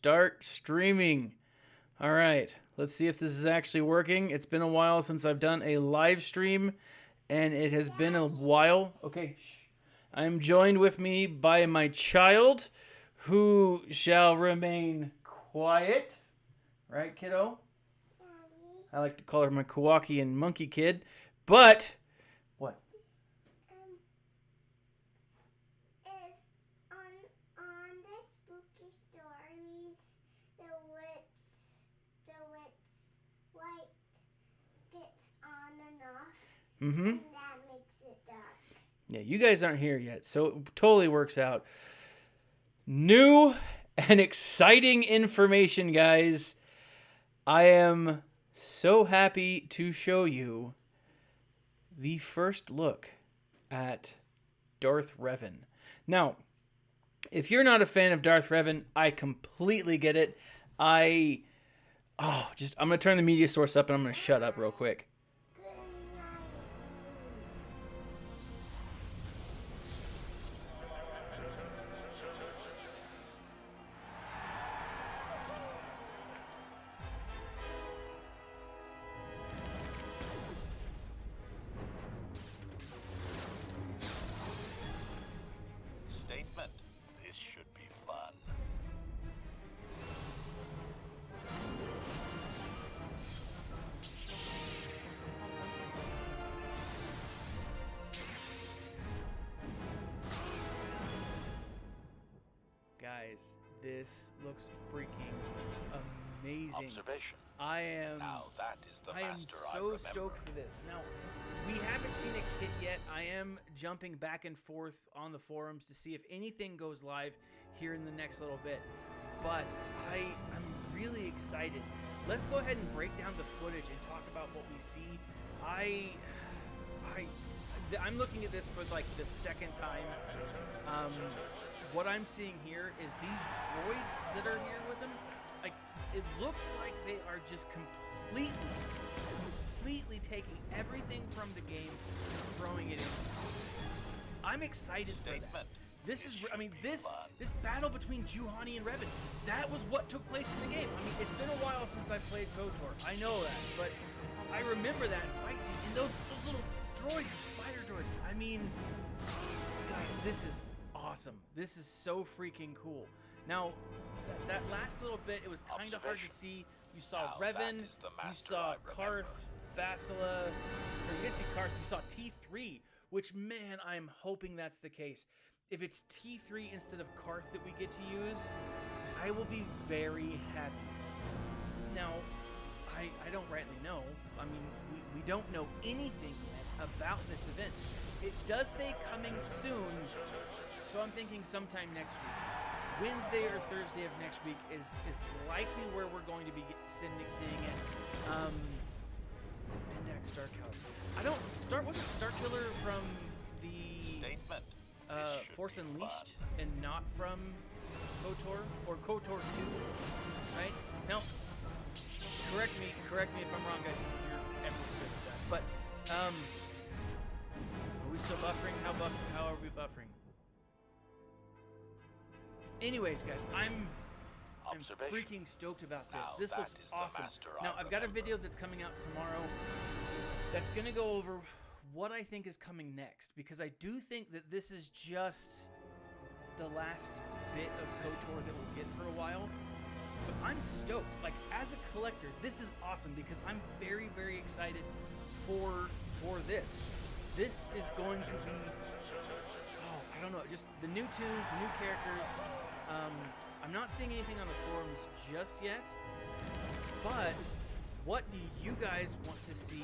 start streaming. All right, let's see if this is actually working. It's been a while since I've done a live stream, and it has been a while. Okay, shh. I'm joined with me by my child, who shall remain quiet. Right, kiddo? Daddy. I like to call her my Kowakian monkey kid. But, what? If on the spooky stories, the witch light gets on and off, Mm-hmm. and that makes it dark. Yeah, you guys aren't here yet, so it totally works out. New and exciting information, guys. I am so happy to show you the first look at Darth Revan. Now, if you're not a fan of Darth Revan, I completely get it. I'm going to turn the media source up and I'm going to shut up real quick. Good night. Statement. This should be fun. Guys, this looks freaking amazing. Observation. I am Now that is the I am master so remember. stoked for this. Now, we haven't seen a kit yet. I am jumping back and forth on the forums to see if anything goes live here in the next little bit. But I'm really excited. Let's go ahead and break down the footage and talk about what we see. I'm looking at this for like the second time. What I'm seeing here is these droids that are here with him. Like, it looks like they are just completely taking everything from the game and throwing it in. I'm excited for that. Statement. This is, I mean, should be this fun. battle between Juhani and Revan, that was what took place in the game. I mean, it's been a while since I played KOTOR. I know that, but I remember that fight scene and those little droids, spider droids. I mean, guys, this is awesome. This is so freaking cool. Now, that last little bit, it was kind of hard to see. You saw Now that Revan, is the you master saw I remember. Karth, Basila, or you didn't see Karth, you saw T3, which, man, I'm hoping that's the case. If it's T3 instead of Karth that we get to use, I will be very happy. Now, I don't rightly know. I mean, we don't know anything yet about this event. It does say coming soon, so I'm thinking sometime next week. Wednesday or Thursday of next week is likely where we're going to be seeing it. Index Starkiller. Wasn't Starkiller from the Statement. Force Unleashed and not from KOTOR or KOTOR 2, right? Now, correct me if I'm wrong, guys. If you're ever good at that. But are we still buffering? How are we buffering? Anyways, guys, I'm Observation. freaking stoked about this. Now This that looks is the awesome. master I Now, I've got a remember. video that's coming out tomorrow that's going to go over what I think is coming next, because I do think that this is just the last bit of KOTOR that we'll get for a while. But I'm stoked. Like, as a collector, this is awesome because I'm very, very excited for this. This is going to be, I don't know, just the new tunes, the new characters. I'm not seeing anything on the forums just yet, but what do you guys want to see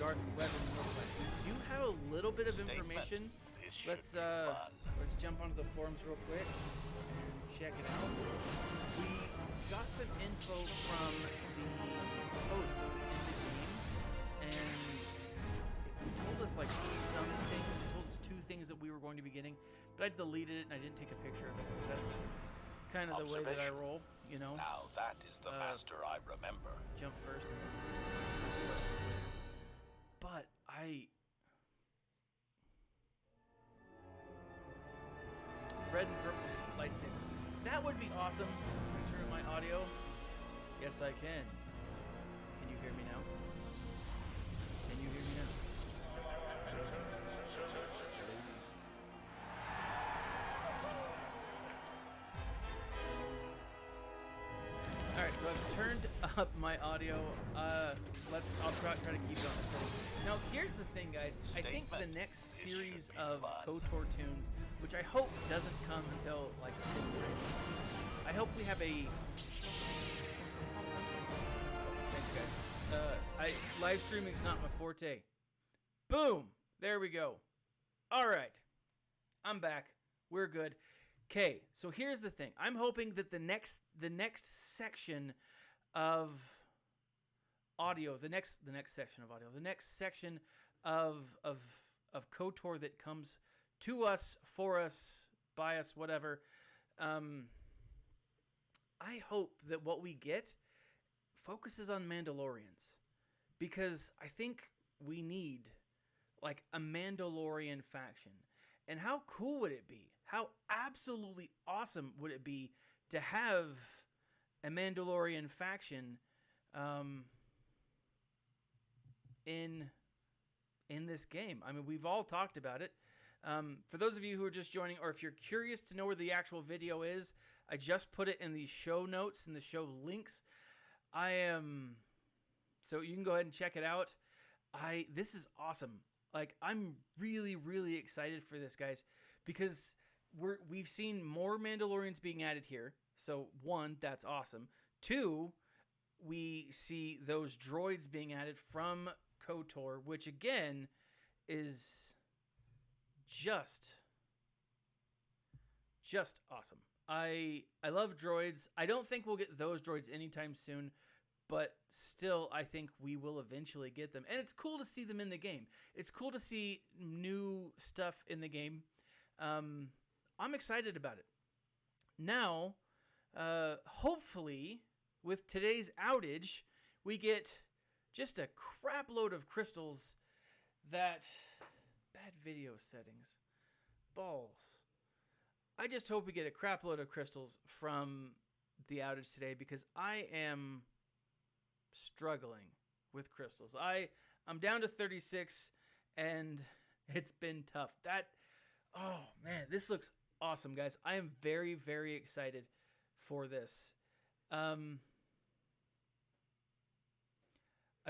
Darth Revan look like? We do have a little bit of information. This should Let's be fun. let's jump onto the forums real quick and check it out. We got some info from the post that was in the game, and it told us like some things. It told us 2 things that we were going to be getting, but I deleted it and I didn't take a picture of it because that's kind of the way that I roll, you know. Now that is the master I remember. Jump first and then ask questions later. But red and purple lightsaber. That would be awesome. Let me turn my audio? Yes, I can. Can you hear me now? Can you hear me now? Alright, so I've turned up my audio. I'll try to keep it on the setting. Now, here's the thing, guys. I think the next series of KOTOR tunes, which I hope doesn't come until, like, this time. I hope we have a... Thanks, guys. Live streaming's not my forte. Boom! There we go. Alright. I'm back. We're good. Okay, so here's the thing. I'm hoping that the next section of audio, the next section of KOTOR that comes to us, for us, by us, whatever. I hope that what we get focuses on Mandalorians, because I think we need like a Mandalorian faction. And how cool would it be? How absolutely awesome would it be to have a Mandalorian faction in this game? I mean, we've all talked about it. For those of you who are just joining, or if you're curious to know where the actual video is, I just put it in the show notes and the show links. So you can go ahead and check it out. This is awesome. Like, I'm really, really excited for this, guys, because we've seen more Mandalorians being added here. So, 1, that's awesome. 2, we see those droids being added from KOTOR, which, again, is just awesome. I love droids. I don't think we'll get those droids anytime soon, but still, I think we will eventually get them. And it's cool to see them in the game. It's cool to see new stuff in the game. I'm excited about it. Now, hopefully, with today's outage, we get just a crap load of crystals that... Bad video settings. Balls. I just hope we get a crap load of crystals from the outage today, because I am struggling with crystals. I'm down to 36, and it's been tough. Oh man, this looks awesome, guys. I am very, very excited for this. I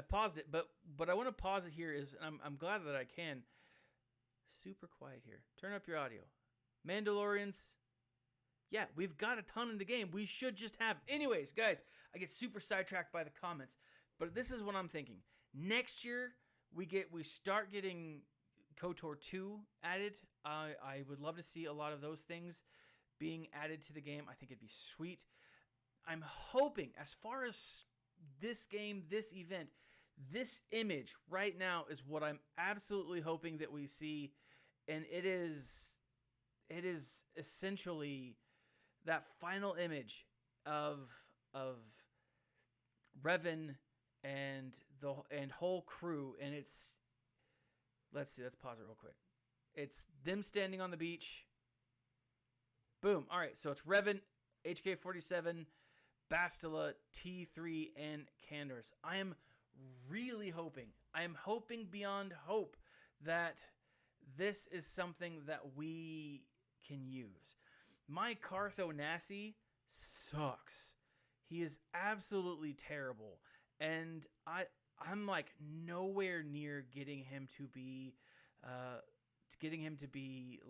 paused it, but I want to pause it here. I'm glad that I can. Super quiet here. Turn up your audio. Mandalorians. Yeah, we've got a ton in the game. We should just have. Anyways, guys, I get super sidetracked by the comments, but this is what I'm thinking. Next year, we start getting KOTOR 2 added. I would love to see a lot of those things being added to the game. I think it'd be sweet. I'm hoping, as far as this game, this event, this image right now is what I'm absolutely hoping that we see, and it is essentially that final image of Revan and whole crew, and it's, let's pause it real quick. It's them standing on the beach. Boom. All right, so it's Revan, HK-47, Bastila, T3, and Canderous. I am hoping beyond hope that this is something that we can use. My Cartho Nassi sucks. He is absolutely terrible, and I'm like nowhere near getting him to be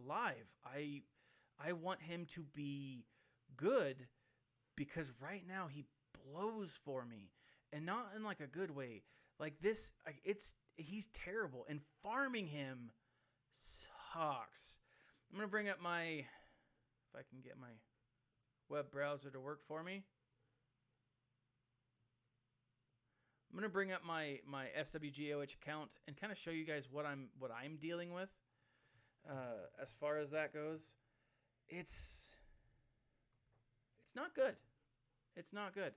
live. I want him to be good, because right now he blows for me, and not in like a good way. Like this, he's terrible, and farming him sucks. I'm gonna bring up if I can get my web browser to work for me. I'm gonna bring up my SWGOH account and kind of show you guys what I'm dealing with. As far as that goes, it's not good. It's not good.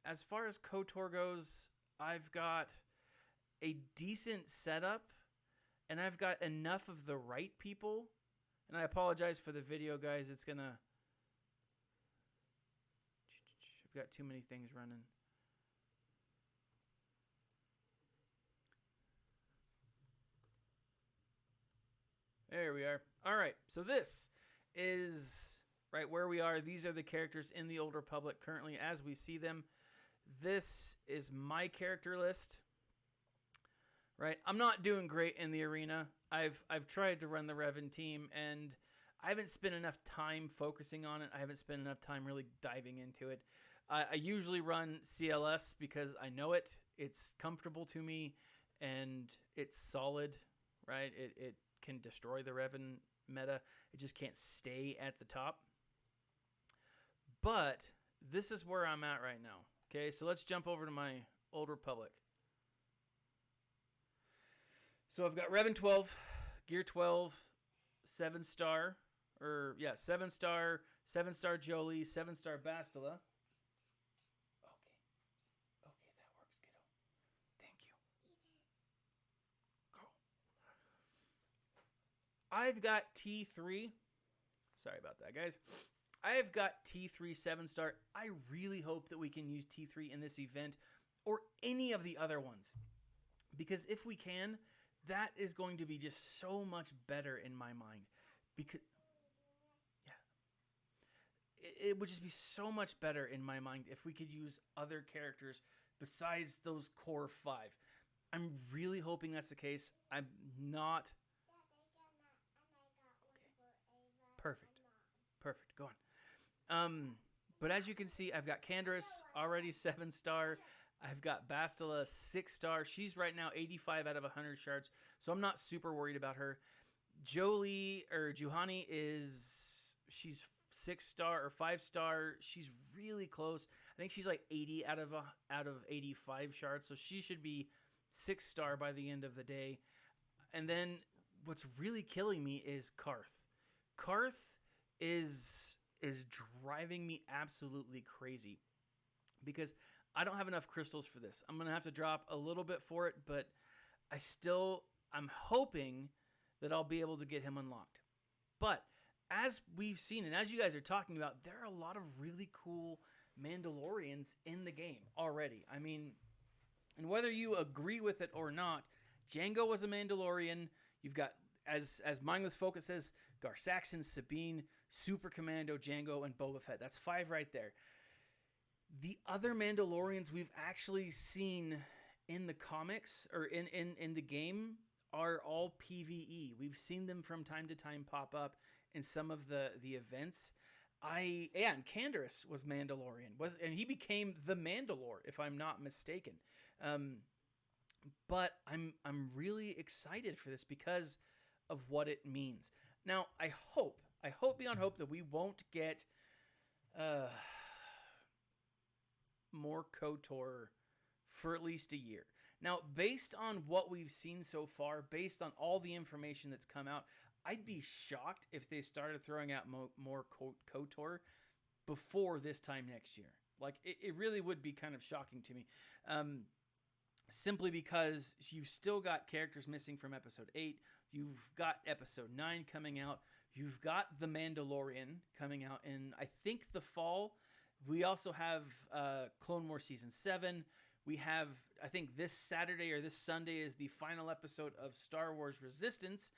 As far as KOTOR goes, I've got a decent setup, and I've got enough of the right people. And I apologize for the video, guys. It's gonna... We've got too many things running. There we are. All right, so this is right where we are. These are the characters in the Old Republic currently as we see them. This is my character list. Right, I'm not doing great in the arena. I've tried to run the Revan team, and I haven't spent enough time focusing on it. I haven't spent enough time really diving into it. I usually run CLS because I know it. It's comfortable to me, and it's solid, right? It can destroy the Revan meta. It just can't stay at the top. But this is where I'm at right now. Okay, so let's jump over to my Old Republic. So I've got Revan 12, Gear 12, 7-star, 7-star, 7-star Jolie, 7-star Bastila. Okay, that works, kiddo. Thank you. Go. I've got T3. Sorry about that, guys. I've got T3 7-star. I really hope that we can use T3 in this event or any of the other ones. Because if we can, that is going to be just so much better in my mind. Because, yeah. It would just be so much better in my mind if we could use other characters besides those core 5. I'm really hoping that's the case. I'm not. Okay. Perfect. Go on. But as you can see, I've got Canderous already 7-star. I've got Bastila 6-star. She's right now 85 out of 100 shards, so I'm not super worried about her. Jolie or Juhani she's 6-star or 5-star. She's really close. I think she's like 80 out of 85 shards, so she should be 6-star by the end of the day. And then what's really killing me is Karth. Karth is driving me absolutely crazy because I don't have enough crystals for this. I'm going to have to drop a little bit for it, but I'm hoping that I'll be able to get him unlocked. But as we've seen, and as you guys are talking about, there are a lot of really cool Mandalorians in the game already. I mean, and whether you agree with it or not, Jango was a Mandalorian. You've got, as Mindless Focus says, Gar Saxon, Sabine, Super Commando, Jango, and Boba Fett. That's 5 right there. The other Mandalorians we've actually seen in the comics or in the game are all PvE. We've seen them from time to time pop up in some of the events. And Canderous was Mandalorian, and he became the Mandalore, if I'm not mistaken. But I'm really excited for this because of what it means. Now, I hope beyond hope that we won't get more KOTOR for at least a year. Now, based on what we've seen so far, based on all the information that's come out, I'd be shocked if they started throwing out more KOTOR before this time next year. Like, it really would be kind of shocking to me. Simply because you've still got characters missing from Episode 8. You've got Episode 9 coming out. You've got The Mandalorian coming out in, I think, the fall. We also have Clone Wars Season 7. We have, I think this Saturday or this Sunday is the final episode of Star Wars Resistance,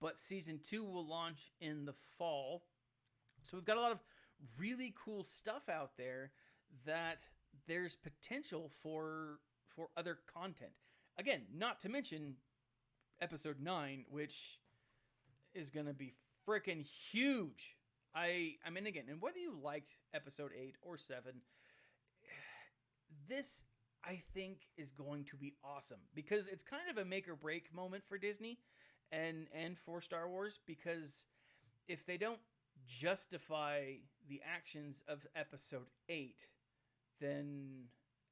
but Season 2 will launch in the fall. So we've got a lot of really cool stuff out there that there's potential for other content. Again, not to mention Episode 9, which is going to be freaking huge. I mean, again, and whether you liked Episode 8 or 7, this, I think, is going to be awesome. Because it's kind of a make or break moment for Disney and for Star Wars. Because if they don't justify the actions of Episode 8, then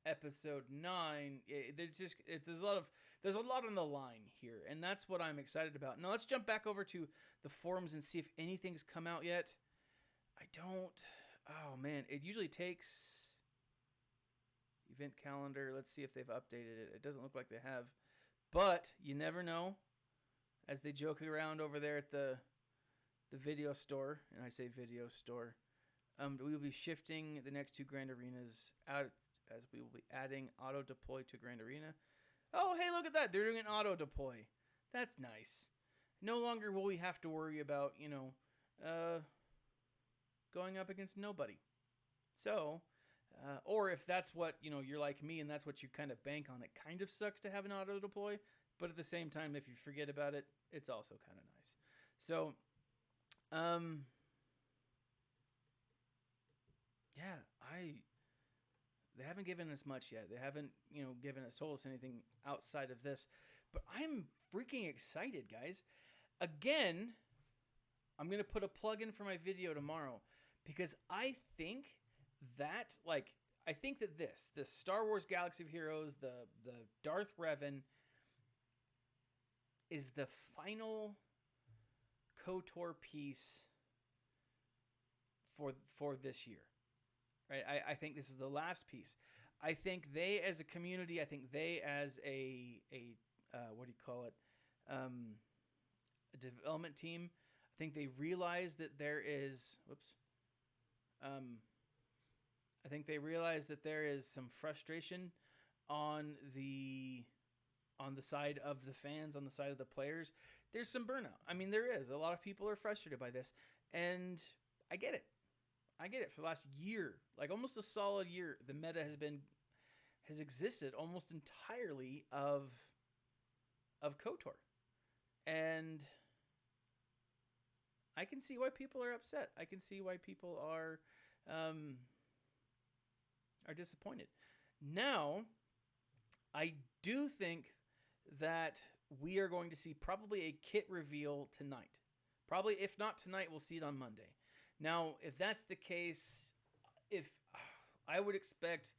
Episode 9, there's a lot on the line here. And that's what I'm excited about. Now, let's jump back over to the forums and see if anything's come out yet. I don't. Oh, man. It usually takes event calendar. Let's see if they've updated it. It doesn't look like they have. But you never know. As they joke around over there at the video store. And I say video store. We will be shifting the next 2 Grand Arenas out as we will be adding auto deploy to Grand Arena. Oh, hey, look at that. They're doing an auto deploy. That's nice. No longer will we have to worry about, going up against nobody. So, or if that's what, you're like me and that's what you kind of bank on, it kind of sucks to have an auto deploy. But at the same time, if you forget about it, it's also kind of nice. So, yeah, they haven't given us much yet. They haven't, told us anything outside of this. But I'm freaking excited, guys. Again, I'm going to put a plug in for my video tomorrow because I think that, this Star Wars Galaxy of Heroes, the Darth Revan is the final KOTOR piece for this year. Right? I think this is the last piece. I think they, as a community, I think they, as a development team, I think they realize that there is, I think they realize that there is some frustration on the side of the fans, on the side of the players. There's some burnout. I mean, there is. A lot of people are frustrated by this, and I get it. For the last year, like almost a solid year, the meta has existed almost entirely of KOTOR. And I can see why people are upset. I can see why people are disappointed. Now, I do think that we are going to see probably a kit reveal tonight. Probably, if not tonight, we'll see it on Monday. Now, if that's the case, I would expect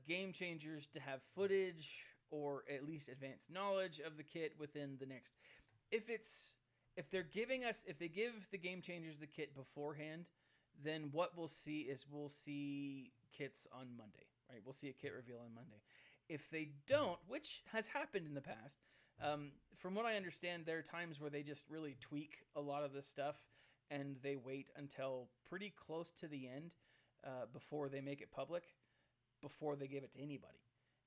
Game Changers to have footage or at least advanced knowledge of the kit within the next. If they give the Game Changers the kit beforehand, then what we'll see kits on Monday, right? We'll see a kit reveal on Monday. If they don't, which has happened in the past, from what I understand, there are times where they just really tweak a lot of this stuff and they wait until pretty close to the end before they make it public, before they give it to anybody.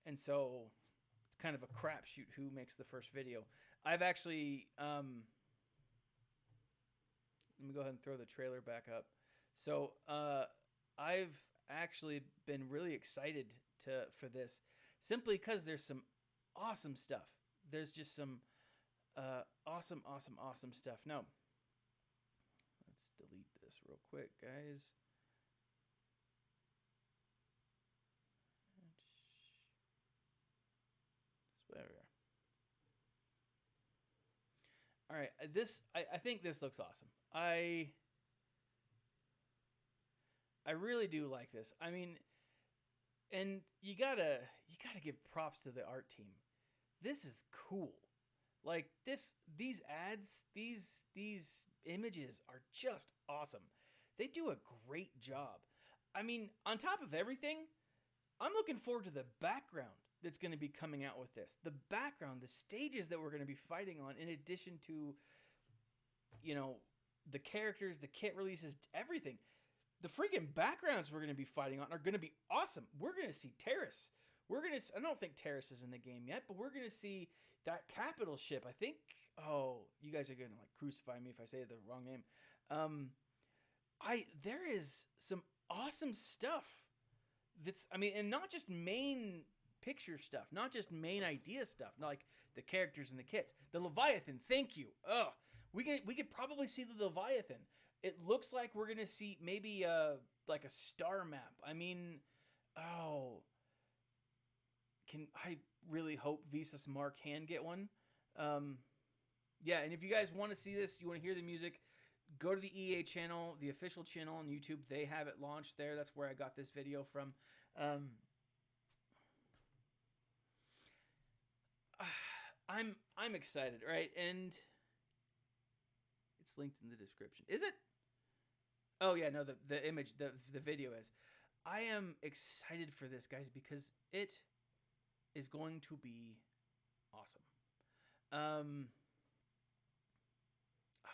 And so it's kind of a crapshoot who makes the first video. I've actually, let me go ahead and throw the trailer back up. So I've actually been really excited for this simply because there's some awesome stuff. There's just some awesome stuff. Now, let's delete this real quick, guys. There we are. All right, I think this looks awesome. I really do like this. I mean, and you gotta give props to the art team. This is cool. Like these ads, these images are just awesome. They do a great job. I mean, on top of everything, I'm looking forward to the background that's going to be coming out with this. The background, the stages that we're going to be fighting on, in addition to, the characters, the kit releases, everything. The freaking backgrounds we're going to be fighting on are going to be awesome. We're going to see Terrace. I don't think Terrace is in the game yet, but we're going to see that capital ship. I think, you guys are going to crucify me if I say the wrong name. There is some awesome stuff and not just main picture stuff, not just main idea stuff, not like the characters and the kits. The Leviathan, thank you. We could probably see the Leviathan. It looks like we're gonna see maybe a star map. I mean, I really hope Visas Mark can get one. Yeah, and if you guys want to see this, you want to hear the music, go to the EA channel, the official channel on YouTube. They have it launched there. That's where I got this video from. I'm excited, right? And it's linked in the description. Is it? Oh yeah, no, the image, the video is. I am excited for this, guys, because it is going to be awesome.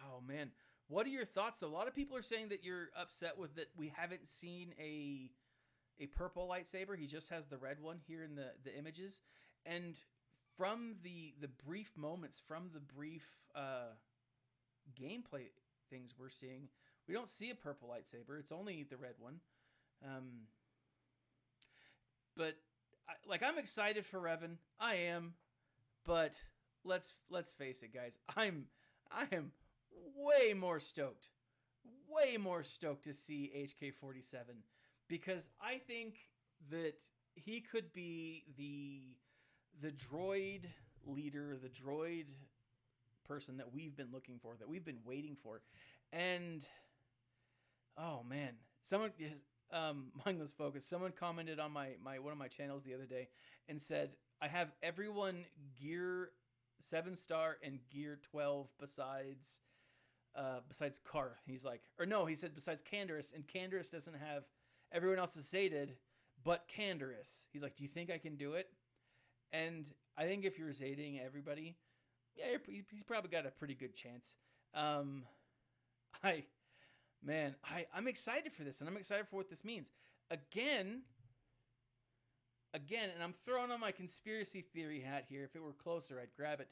Oh man, What are your thoughts? A lot of people are saying that you're upset with that we haven't seen a purple lightsaber. He just has the red one here in the images. And from the brief moments, from the brief gameplay things we're seeing, we don't see a purple lightsaber. It's only the red one. But I'm excited for Revan. I am, but let's face it, guys. I am way more stoked to see HK-47 because I think that he could be the droid leader, the droid person that we've been looking for, that we've been waiting for. And oh man, someone mindless focus. Someone commented on my one of my channels the other day and said, I have everyone gear 7-star and gear 12 besides Karth. He's like, or no, he said besides Canderous, and Canderous doesn't have, everyone else is sated but Canderous. He's like, do you think I can do it? And I think if you're zating everybody, yeah, he's probably got a pretty good chance. I'm excited for this, and I'm excited for what this means. Again, and I'm throwing on my conspiracy theory hat here. If it were closer, I'd grab it.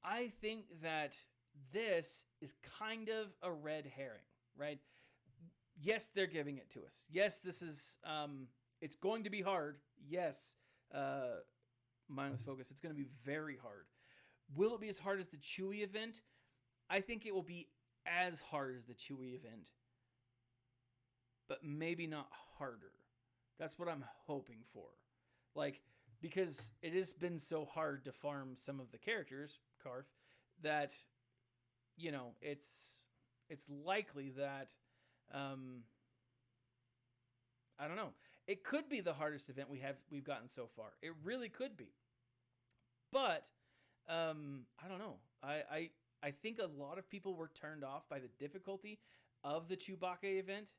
I think that this is kind of a red herring, right? Yes, they're giving it to us. Yes, this is, it's going to be hard. Yes, mindless focus. It's going to be very hard. Will it be as hard as the Chewie event? I think it will be as hard as the Chewie event, but maybe not harder. That's what I'm hoping for. Because it has been so hard to farm some of the characters, Karth, that, it's likely that, I don't know. It could be the hardest event we've gotten so far. It really could be. But, I don't know. I think a lot of people were turned off by the difficulty of the Chewbacca event,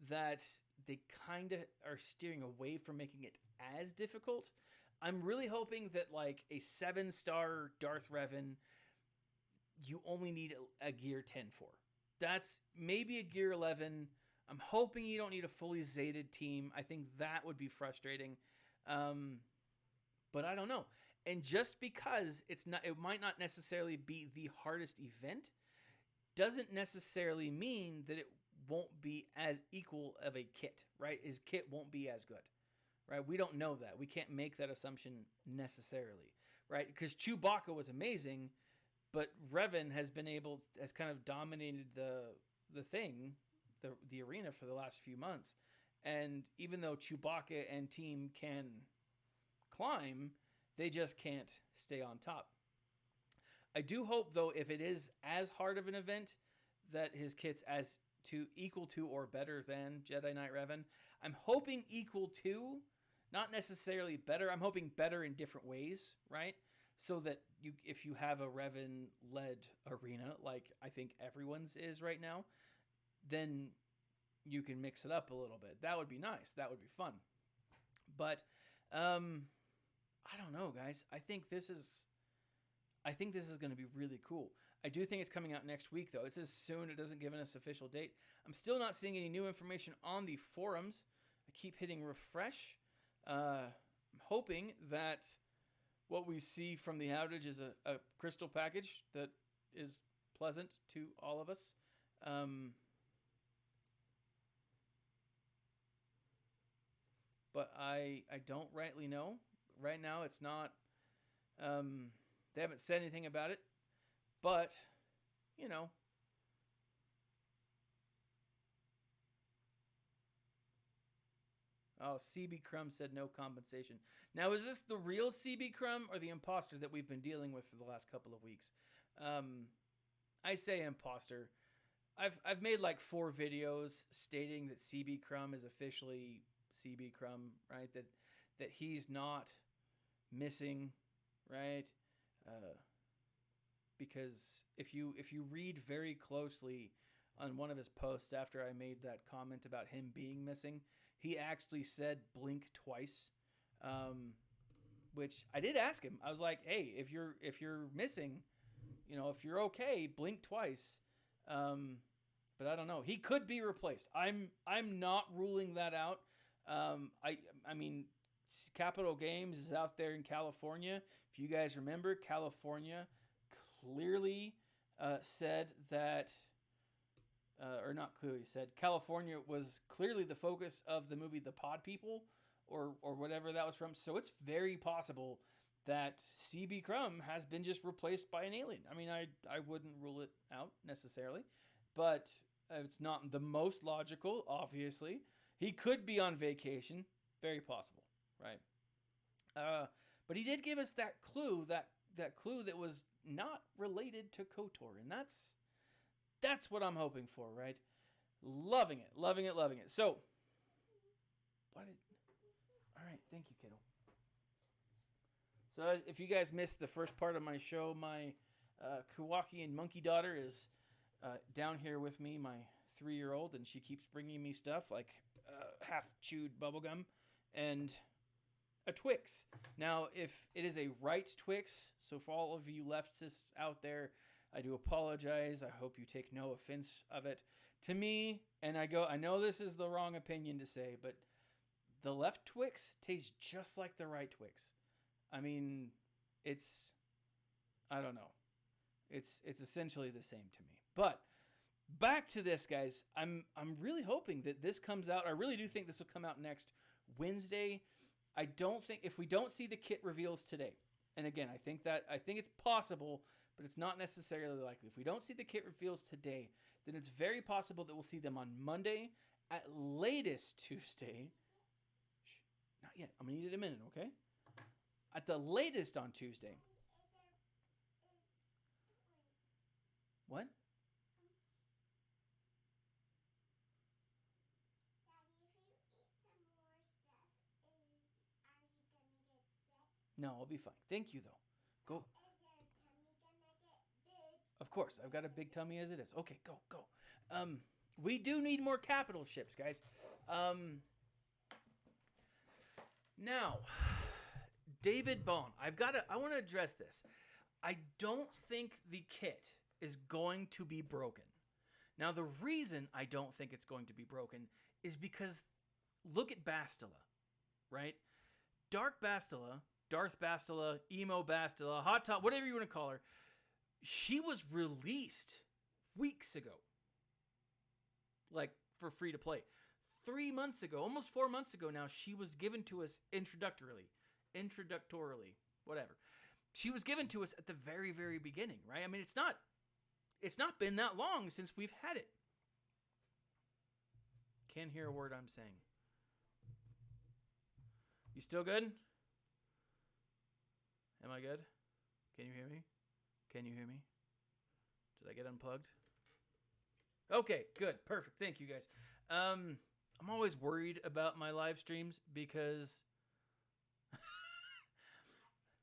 that they kind of are steering away from making it as difficult. I'm really hoping that a 7-star Darth Revan, you only need a gear 10 for. That's maybe a gear 11. I'm hoping you don't need a fully zated team. I think that would be frustrating. But I don't know. And just because it might not necessarily be the hardest event, doesn't necessarily mean that it won't be as equal of a kit, right? His kit won't be as good, right? We don't know that. We can't make that assumption necessarily, right? Because Chewbacca was amazing, but Revan has kind of dominated the arena for the last few months. And even though Chewbacca and team can climb, they just can't stay on top. I do hope, though, if it is as hard of an event, that his kit's equal to or better than Jedi Knight Revan. I'm hoping equal to, not necessarily better. I'm hoping better in different ways, right? So that if you have a Revan-led arena, like I think everyone's is right now, then you can mix it up a little bit. That would be nice. That would be fun. But I don't know, guys. I think this is going to be really cool. I do think it's coming out next week, though. It says soon. It doesn't give us an official date. I'm still not seeing any new information on the forums. I keep hitting refresh. I'm hoping that what we see from the outage is a crystal package that is pleasant to all of us. But I don't rightly know. Right now, it's not. They haven't said anything about it, but Oh, CB Crumb said no compensation. Now, is this the real CB Crumb or the imposter that we've been dealing with for the last couple of weeks? I say imposter. I've made 4 videos stating that CB Crumb is officially CB Crumb, right? That he's not missing, right? Because if you read very closely on one of his posts after I made that comment about him being missing, he actually said blink twice, which I did ask him. I was like, hey, if you're missing, if you're okay, blink twice. But I don't know. He could be replaced. I'm not ruling that out. I mean, Capital Games is out there in California. If you guys remember, California clearly said that, or not clearly said, California was clearly the focus of the movie The Pod People, or whatever that was from. So it's very possible that CB Crumb has been just replaced by an alien. I mean, I wouldn't rule it out necessarily, but it's not the most logical, obviously. He could be on vacation. Very possible, right? But he did give us that clue that was not related to KOTOR, and that's what I'm hoping for, right? Loving it. So, all right, thank you, kiddo. So if you guys missed the first part of my show, my Kowakian monkey daughter is down here with me, my 3-year-old, and she keeps bringing me stuff like half-chewed bubblegum and a Twix. Now, if it is a right Twix, so for all of you leftists out there, I do apologize. I hope you take no offense of it. To me, and I know this is the wrong opinion to say, but the left Twix tastes just like the right Twix. I mean, I don't know. It's essentially the same to me. But back to this, guys. I'm really hoping that this comes out. I really do think this will come out next Wednesday. I don't think, if we don't see the kit reveals today, and again, I think it's possible, but it's not necessarily likely. If we don't see the kit reveals today, then it's very possible that we'll see them on Monday, at latest Tuesday. Shh, not yet. I'm gonna need it a minute, okay? At the latest on Tuesday. What? No, I'll be fine. Thank you, though. Go. Of course, I've got a big tummy as it is. Okay, go. We do need more capital ships, guys. Now, David Bond. I want to address this. I don't think the kit is going to be broken. Now, the reason I don't think it's going to be broken is because look at Bastila, right? Darth Bastila, Emo Bastila, Hot Top, whatever you want to call her, she was released weeks ago, like for free to play. 3 months ago, almost 4 months ago now, she was given to us introductorily, whatever. She was given to us at the very, very beginning, right? I mean, it's not been that long since we've had it. Can't hear a word I'm saying. You still good? Am I good? Can you hear me? Did I get unplugged? Okay, good. Perfect. Thank you, guys. I'm always worried about my live streams because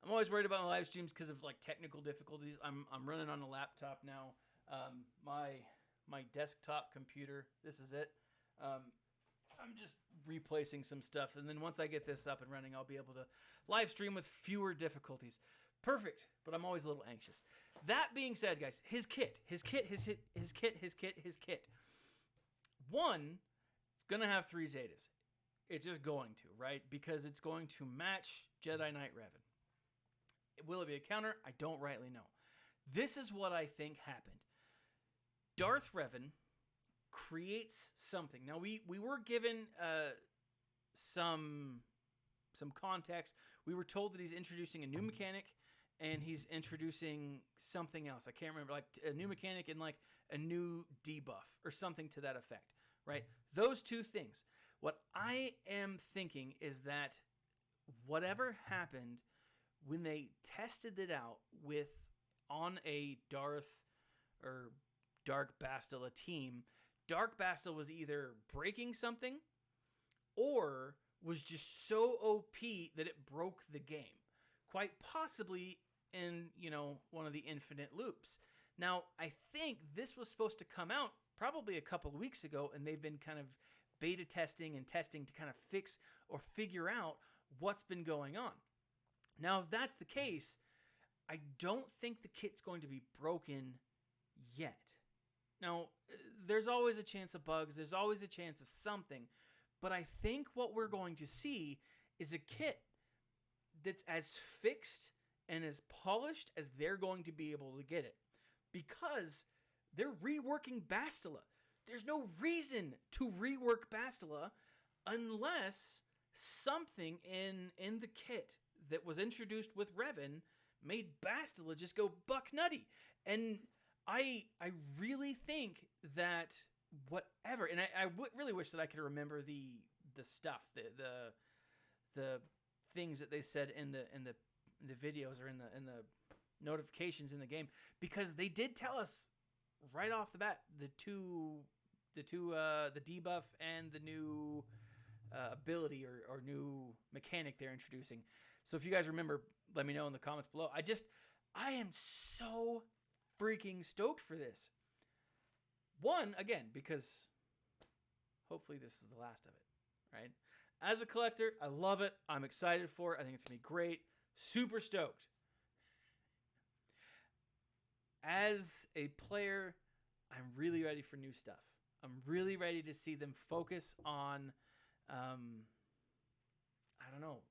of like technical difficulties. I'm running on a laptop now. My desktop computer. This is it. I'm just replacing some stuff, and then once I get this up and running, I'll be able to live stream with fewer difficulties. Perfect, but I'm always a little anxious. That being said, guys, his kit. One, it's gonna have 3 Zetas. It's just going to, right? Because it's going to match Jedi Knight Revan. Will it be a counter? I don't rightly know. This is what I think happened. Darth Revan creates something. Now, we were given some context. We were told that he's introducing a new mechanic, and he's introducing something else. I can't remember, like a new mechanic and like a new debuff or something to that effect, right? Those two things. What I am thinking is that whatever happened when they tested it out on a Darth or Dark Bastila team, Dark Bastila was either breaking something or was just so OP that it broke the game. Quite possibly in, one of the infinite loops. Now, I think this was supposed to come out probably a couple of weeks ago, and they've been kind of beta testing and testing to kind of fix or figure out what's been going on. Now, if that's the case, I don't think the kit's going to be broken yet. Now, there's always a chance of bugs. There's always a chance of something. But I think what we're going to see is a kit that's as fixed and as polished as they're going to be able to get it. Because they're reworking Bastila. There's no reason to rework Bastila unless something in the kit that was introduced with Revan made Bastila just go buck nutty. And I really think that whatever, and I really wish that I could remember the stuff, the things that they said in the videos or in the notifications in the game, because they did tell us right off the bat the debuff and the new ability or new mechanic they're introducing. So if you guys remember, let me know in the comments below. I am so freaking stoked for this. One, again, because hopefully this is the last of it, right? As a collector, I love it. I'm excited for it. I think it's going to be great. Super stoked. As a player, I'm really ready for new stuff. I'm really ready to see them focus on, I don't know,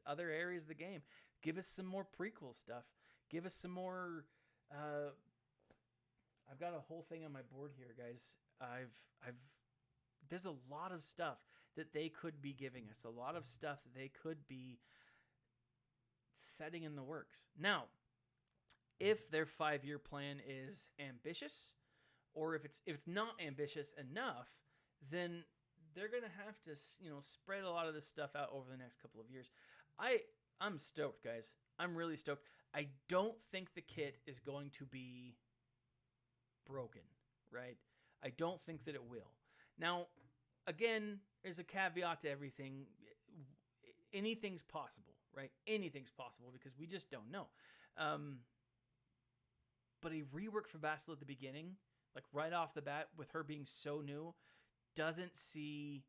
other areas of the game. Give us some more prequel stuff. Give us some more. I've got a whole thing on my board here, guys. There's a lot of stuff that they could be giving us. A lot of stuff that they could be setting in the works. Now, if their 5-year plan is ambitious, or if it's not ambitious enough, then they're gonna have to, spread a lot of this stuff out over the next couple of years. I'm stoked, guys. I'm really stoked. I don't think the kit is going to be broken, right? I don't think that it will. Now, again, there's a caveat to everything. Anything's possible, right? Anything's possible because we just don't know. But a rework for Bastila at the beginning, like right off the bat, with her being so new, doesn't seem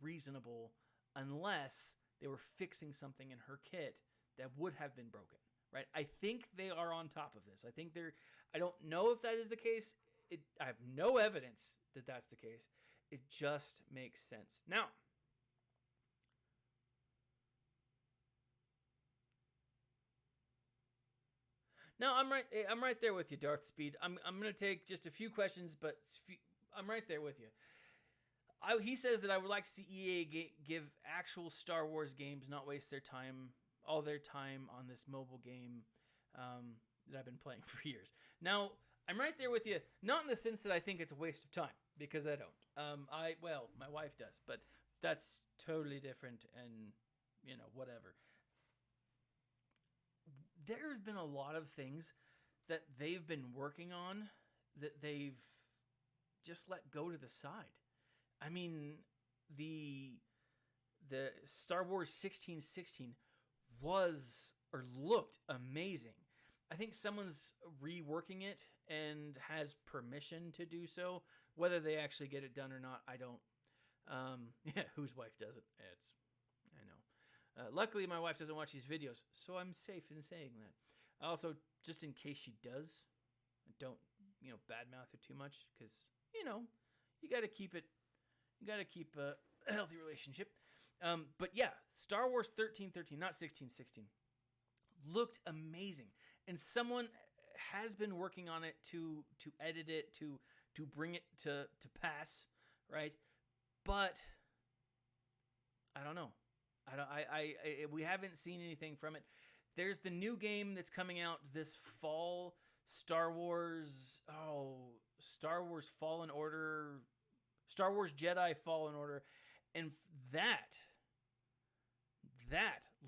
reasonable unless they were fixing something in her kit that would have been broken, right? I think they are on top of this. I don't know if that is the case. I have no evidence that that's the case. It just makes sense. Now, I'm right there with you, Darth Speed. I'm going to take just a few questions, but I'm right there with you. He says that I would like to see EA give actual Star Wars games, not waste all their time on this mobile game that I've been playing for years. Now, I'm right there with you, not in the sense that I think it's a waste of time, because I don't. My wife does, but that's totally different, and whatever. There's been a lot of things that they've been working on that they've just let go to the side. I mean, the Star Wars 1616 looked amazing. I think someone's reworking it and has permission to do so. Whether they actually get it done or not, I don't. Whose wife doesn't? I know. Luckily, my wife doesn't watch these videos, so I'm safe in saying that. Also, just in case she does, don't badmouth her too much, because you got to keep it. You got to keep a healthy relationship. But yeah, Star Wars 1313, not 1616, looked amazing, and someone has been working on it to edit it, to bring it to pass, right? But I don't know. We haven't seen anything from it. There's the new game that's coming out this fall, Star Wars Fallen Order, Star Wars Jedi Fallen Order, and that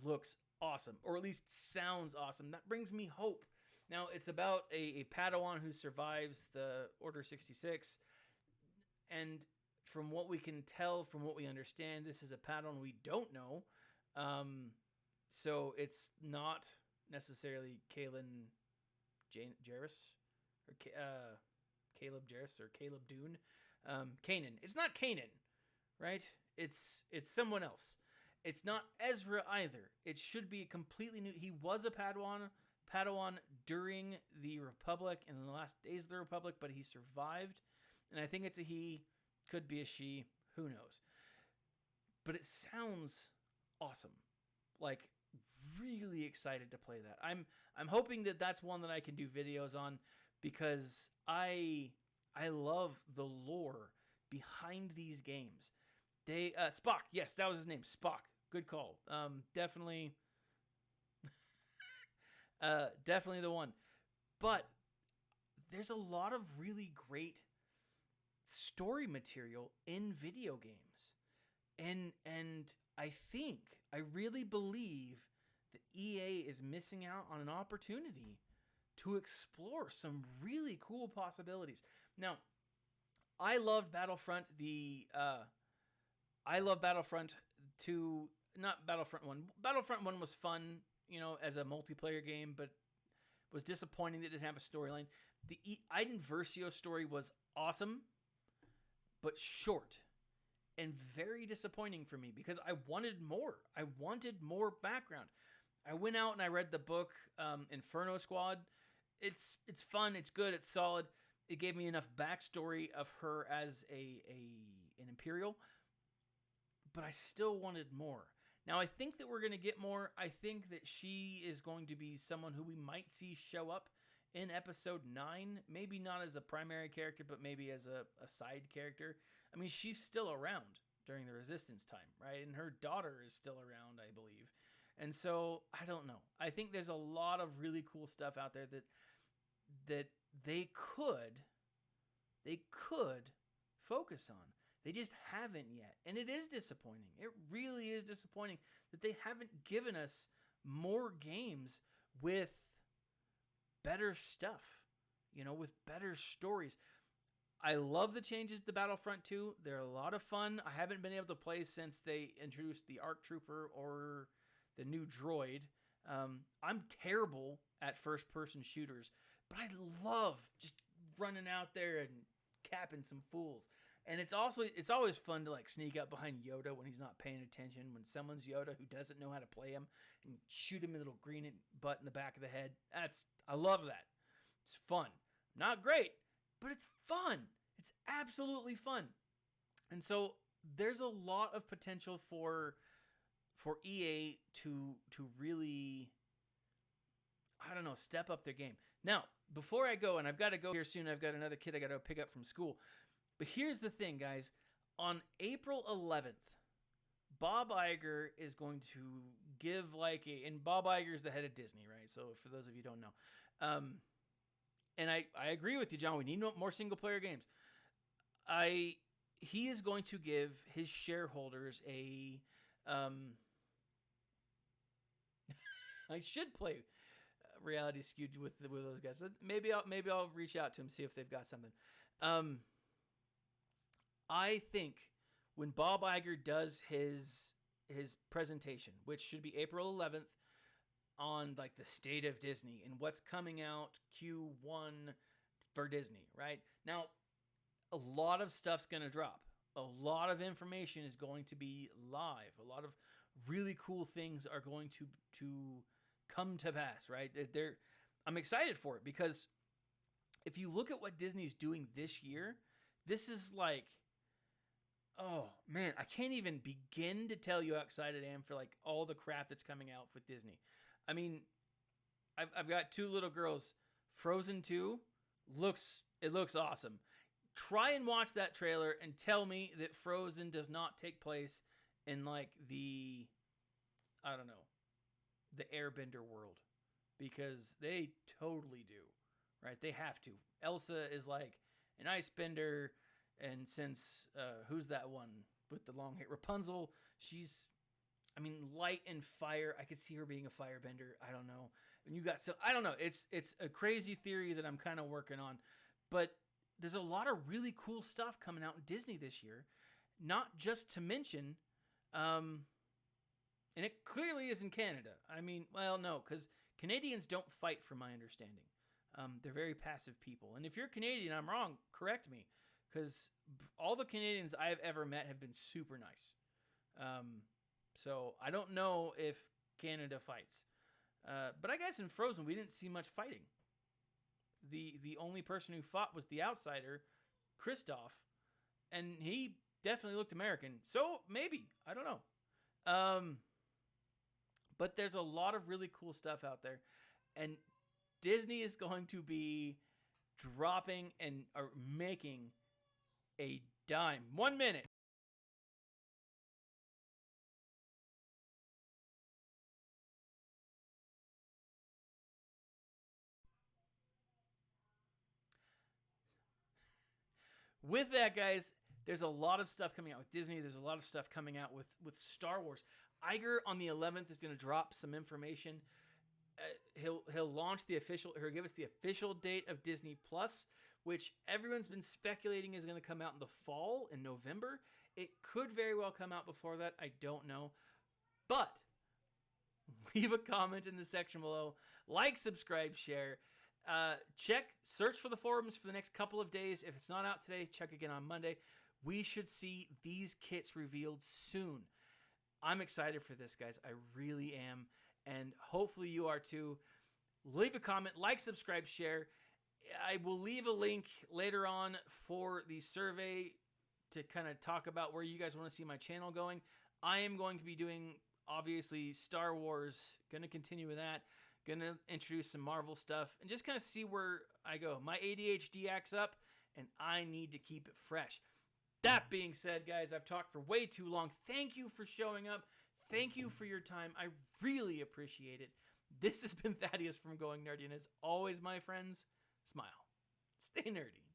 looks awesome, or at least sounds awesome. That brings me hope. Now, it's about a Padawan who survives the Order 66, and from what we can tell, from what we understand, this is a Padawan we don't know. So it's not necessarily Kalen Jarrus, or Caleb Jarrus, or Caleb Dune. Kanan. It's not Kanan, right? It's someone else. It's not Ezra either. It should be completely new. He was a Padawan, Padawan during the Republic and in the last days of the Republic, but he survived. And I think it's a he, could be a she, who knows. But it sounds awesome. Like, really excited to play that. I'm hoping that that's one that I can do videos on, because I love the lore behind these games. They Spock, yes, that was his name, Spock. Good call. Definitely definitely the one. But there's a lot of really great story material in video games. And I really believe that EA is missing out on an opportunity to explore some really cool possibilities. Now, I loved Battlefront. I love Battlefront 2, not Battlefront 1. Battlefront 1 was fun, as a multiplayer game, but was disappointing that it didn't have a storyline. The Iden Versio story was awesome, but short and very disappointing for me, because I wanted more. I wanted more background. I went out and I read the book Inferno Squad. It's fun, it's good, it's solid. It gave me enough backstory of her as an Imperial, but I still wanted more. Now, I think that we're going to get more. I think that she is going to be someone who we might see show up in Episode 9. Maybe not as a primary character, but maybe as a side character. I mean, she's still around during the Resistance time, right? And her daughter is still around, I believe. And so, I don't know. I think there's a lot of really cool stuff out there that they could focus on. They just haven't yet. And it is disappointing. It really is disappointing that they haven't given us more games with better stuff, with better stories. I love the changes to Battlefront 2. They're a lot of fun. I haven't been able to play since they introduced the ARC Trooper or the new droid. I'm terrible at first-person shooters, but I love just running out there and capping some fools. And it's always fun to sneak up behind Yoda when he's not paying attention, when someone's Yoda who doesn't know how to play him, and shoot him a little green butt in the back of the head. I love that. It's fun. Not great, but it's fun. It's absolutely fun. And so there's a lot of potential for EA to really, step up their game. Now, before I go, and I've got to go here soon, I've got another kid I got to pick up from school. But here's the thing, guys. On April 11th, Bob Iger is going to give and Bob Iger is the head of Disney, right? So for those of you who don't know. And I agree with you, John. We need more single-player games. He is going to give his shareholders a... I should play Reality Skewed with those guys. Maybe I'll reach out to him, see if they've got something. I think when Bob Iger does his presentation, which should be April 11th, on the state of Disney and what's coming out Q1 for Disney, right? Now, a lot of stuff's going to drop. A lot of information is going to be live. A lot of really cool things are going to come to pass, right? I'm excited for it, because if you look at what Disney's doing this year, this is oh man, I can't even begin to tell you how excited I am for all the crap that's coming out with Disney. I mean, I've got two little girls. Frozen 2 looks awesome. Try and watch that trailer and tell me that Frozen does not take place in the Airbender world, because they totally do, right? They have to. Elsa is an ice bender, and since who's that one with the long hair? Rapunzel, she's light and fire. I could see her being a firebender. I don't know. And I don't know. It's a crazy theory that I'm kind of working on, but there's a lot of really cool stuff coming out in Disney this year. Not just to mention, and it clearly is in Canada. No, because Canadians don't fight, from my understanding. They're very passive people. And if you're Canadian, I'm wrong. Correct me, because all the Canadians I've ever met have been super nice. So I don't know if Canada fights. But I guess in Frozen, we didn't see much fighting. The only person who fought was the outsider, Kristoff, and he definitely looked American. So maybe, I don't know. But there's a lot of really cool stuff out there, and Disney is going to be dropping and or making a dime. 1 minute. With that, guys, there's a lot of stuff coming out with Disney. There's a lot of stuff coming out with Star Wars. Iger on the 11th is going to drop some information. He'll launch the official. He'll give us the official date of Disney Plus, which everyone's been speculating is going to come out in the fall in November. It could very well come out before that. I don't know, but leave a comment in the section below. Like, subscribe, share. Search for the forums for the next couple of days. If it's not out today, check again on Monday. We should see these kits revealed soon. I'm excited for this, guys. I really am. And hopefully you are too. Leave a comment, like, subscribe, share. I will leave a link later on for the survey to kind of talk about where you guys want to see my channel going. I am going to be doing, obviously, Star Wars. Going to continue with that. Going to introduce some Marvel stuff and just kind of see where I go. My ADHD acts up, and I need to keep it fresh. That being said, guys, I've talked for way too long. Thank you for showing up. Thank you for your time. I really appreciate it. This has been Thaddeus from Going Nerdy, and as always, my friends, smile. Stay nerdy.